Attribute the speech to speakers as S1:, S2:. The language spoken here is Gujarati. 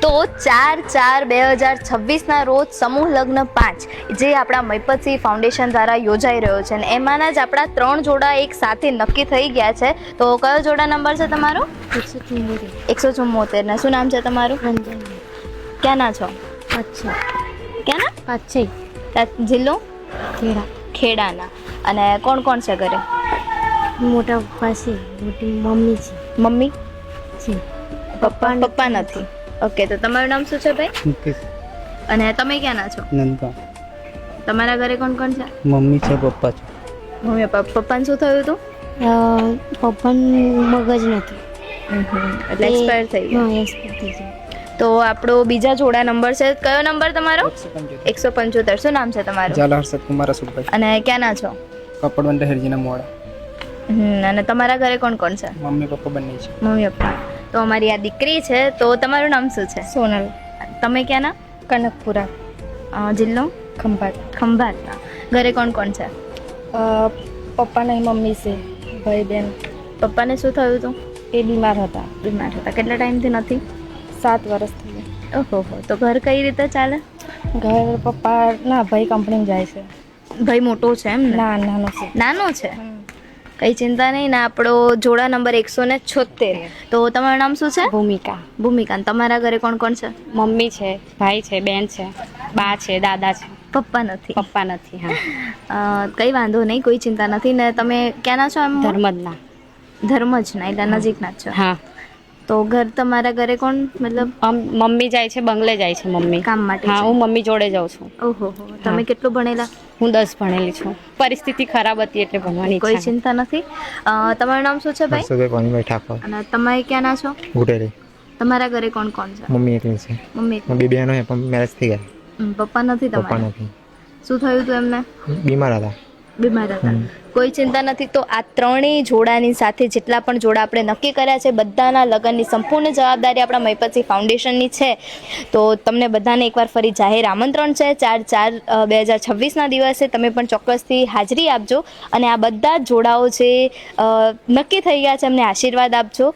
S1: તો 4/4/2026ના રોજ સમૂહ લગ્ન 5 જે આપણા મૈપતસિંહ ફાઉન્ડેશન દ્વારા યોજાઈ રહ્યો છે અને એમાંના જ આપણા 3 જોડા એક સાથે નક્કી થઈ ગયા છે. તો કયો જોડા નંબર છે તમારો? 174. ને શું નામ છે તમારું? ક્યાંના છો? ક્યાંના? જિલ્લો? ખેડાના. અને કોણ કોણ છે ઘરે?
S2: મોટા પપ્પા છે, મોટી મમ્મી છે.
S1: મમ્મી
S2: છે
S1: પપ્પા નથી. ઓકે, તો તમારું નામ શું છે ભાઈ?
S3: મુકેશ.
S1: અને તમે ક્યાંના છો?
S3: નંદા.
S1: તમારા ઘરે કોણ કોણ છે?
S3: મમ્મી છે, પપ્પા છે.
S1: મમ્મી પપ્પાને શું થયું હતું?
S2: પપ્પાનું મગજ નથી
S1: એટલે એક્સપાયર થઈ ગયા.
S2: એક્સપાયર થઈ ગયા.
S1: તો આપણો બીજા જોડા નંબર છે. કયો નંબર તમારો? 175. શું નામ છે તમારું?
S3: ઝાલા હર્ષદ કુમાર રસુલભાઈ.
S1: અને ક્યાંના છો?
S3: કપડવંડા હેરજીના મોડા.
S1: અને તમારા ઘરે કોણ કોણ છે?
S3: મમ્મી પપ્પા બંને છે.
S1: Mummy papa. તો અમારી આ દીકરી છે. તો તમારું નામ શું છે?
S2: સોનલ.
S1: તમે ક્યાંના?
S2: કનકપુરા.
S1: જિલ્લો?
S2: ખંભાત.
S1: ખંભાતના. ઘરે કોણ કોણ છે?
S2: પપ્પા નહીં, મમ્મી છે, ભાઈ બહેન.
S1: પપ્પાને શું થયું હતું?
S2: એ બીમાર હતા.
S1: કેટલા ટાઈમથી નથી?
S2: 7 વર્ષ થઈ ગયા.
S1: ઓહો. તો ઘર કઈ રીતે ચાલે?
S2: ઘર પપ્પા ના ભાઈ કંપનીમાં જાય છે.
S1: ભાઈ મોટો છે એમ ને?
S2: નાનો છે.
S1: નાનો છે? કઈ ચિંતા નહીં ને. આપણો જોડા નંબર 176. તો તમારું નામ શું છે?
S2: ભૂમિકા.
S1: ભૂમિકા. તમારા ઘરે કોણ કોણ છે?
S2: મમ્મી છે, ભાઈ છે, બેન છે, બા છે, દાદા છે.
S1: પપ્પા નથી.
S2: પપ્પા નથી. હા.
S1: કઈ વાંધો નહીં, કોઈ ચિંતા નથી. ને તમે ક્યાંના છો? એમ
S2: ધર્મદના.
S1: ધર્મજના, એટલે નજીકના જ છો.
S2: હા.
S1: તો ઘર તમારા ઘરે કોણ, મતલબ
S2: મમ્મી જાય છે, બંગલે જાય છે મમ્મી
S1: કામ માટે?
S2: હા, હું મમ્મી જોડે જાઉં છું.
S1: ઓહો. તમે કેટલું ભણેલા?
S2: હું 10 ભણેલી છું. પરિસ્થિતિ ખરાબ હતી એટલે ભણવાની
S1: કોઈ
S2: ઈચ્છા
S1: ચિંતા નથી. તમારું નામ શું છે ભાઈ?
S3: હર્ષદભાઈ પાણીભાઈ ઠાકોર.
S1: અને તમે ક્યાંના છો?
S3: ગુટેરી.
S1: તમારા ઘરે કોણ કોણ છે?
S3: મમ્મી એકલી છે.
S1: મમ્મી.
S3: બે બહેનો છે પણ મેરેજ થઈ ગયા.
S1: પપ્પા નથી
S3: પપ્પા
S1: તમારા?
S3: નથી.
S1: શું થયું હતું એમને?
S3: બીમાર હતા.
S1: બીમાર હતા. કોઈ ચિંતા નથી. તો આ ત્રણેય જોડાની સાથે જેટલા પણ જોડા આપણે નક્કી કર્યા છે બધાના લગ્નની સંપૂર્ણ જવાબદારી આપણા મૈપતસિંહ ફાઉન્ડેશનની છે. તો તમને બધાને એકવાર ફરી જાહેર આમંત્રણ છે 4/4/2026ના દિવસે. તમે પણ ચોક્કસથી હાજરી આપજો અને આ બધા જ જોડાઓ છે નક્કી થઈ ગયા છે એમને આશીર્વાદ આપજો.